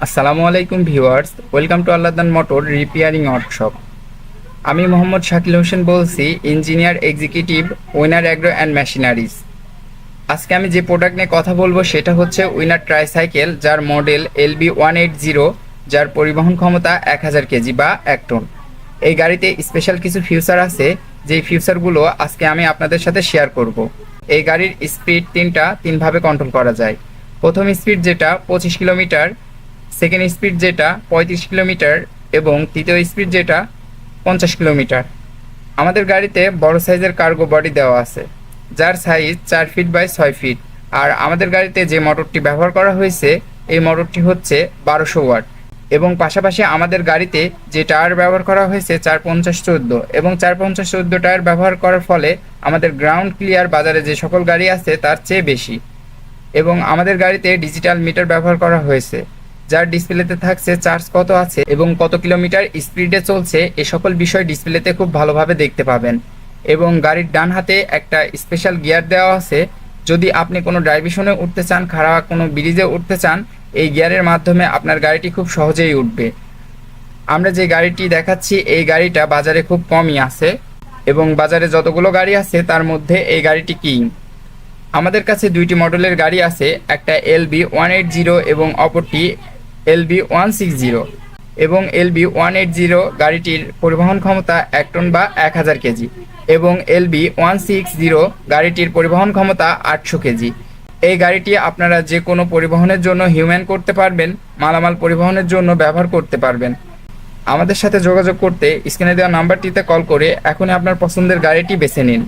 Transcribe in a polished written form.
আসসালামু আলাইকুম viewers, welcome to Allahdan motor repairing workshop. আমি মোহাম্মদ শাকিল হোসেন বলছি, engineer executive, winner agro and machineries. আজকে আমি যে প্রোডাক্ট নিয়ে কথা বলবো সেটা হচ্ছে উইনার ট্রাইসাইকেল, যার মডেল LB180, যার পরিবহন ক্ষমতা 1000 কেজি বা 1 টন। এই গাড়িতে স্পেশাল কিছু ফিউচার আছে, যেই ফিউচারগুলো আজকে আমি আপনাদের সাথে শেয়ার করব। এই গাড়ির স্পিড তিনভাবে কন্ট্রোল করা যায়। প্রথম স্পিড যেটা 25 কিলোমিটার, সেকেন্ড স্পিড যেটা 35 কিলোমিটার এবং তৃতীয় স্পিড যেটা 50 কিলোমিটার। আমাদের গাড়িতে বড় সাইজের কার্গো বডি দেওয়া আছে, যার সাইজ 4 ফিট বাই 6 ফিট। আর আমাদের গাড়িতে যে মোটরটি ব্যবহার করা হয়েছে, এই মোটরটি হচ্ছে 1200 ওয়াট। এবং পাশাপাশি আমাদের গাড়িতে যে টায়ার ব্যবহার করা হয়েছে 450-14, এবং 450-14 টায়ার ব্যবহার করার ফলে আমাদের গ্রাউন্ড ক্লিয়ার বাজারে যে সকল গাড়ি আছে তার চেয়ে বেশি। এবং আমাদের গাড়িতে ডিজিটাল মিটার ব্যবহার করা হয়েছে, যার ডিসপ্লেতে থাকছে চার্জ কত আছে এবং কত কিলোমিটার স্পিডে চলছে, এ সকল বিষয় ডিসপ্লেতে খুব ভালোভাবে দেখতে পাবেন। এবং গাড়ির ডান হাতে একটা স্পেশাল গিয়ার দেওয়া আছে। যদি আপনি কোনো ড্রাইভেশনে উঠতে চান, খারাপ কোনো ব্রিজে উঠতে চান, এই গিয়ারের মাধ্যমে আপনার গাড়িটি খুব সহজেই উঠবে। আমরা যে গাড়িটি দেখাচ্ছি, এই গাড়িটা বাজারে খুব কমই আছে, এবং বাজারে যতগুলো গাড়ি আছে তার মধ্যে এই গাড়িটি কিং। আমাদের কাছে দুইটি মডেলের গাড়ি আছে, একটা LB180 এবং অপরটি LB160। এবং LB180 গাড়িটির পরিবহন ক্ষমতা 1 টন বা 1000 কেজি, এবং LB160 গাড়িটির পরিবহন ক্ষমতা 800 কেজি। এই গাড়িটি আপনারা যে কোনো পরিবহনের জন্য হিউম্যান করতে পারবেন, মালামাল পরিবহনের জন্য ব্যবহার করতে পারবেন। আমাদের সাথে যোগাযোগ করতে স্ক্রিনে দেওয়া নাম্বারটিতে কল করে এখনই আপনার পছন্দের গাড়িটি বেছে নিন।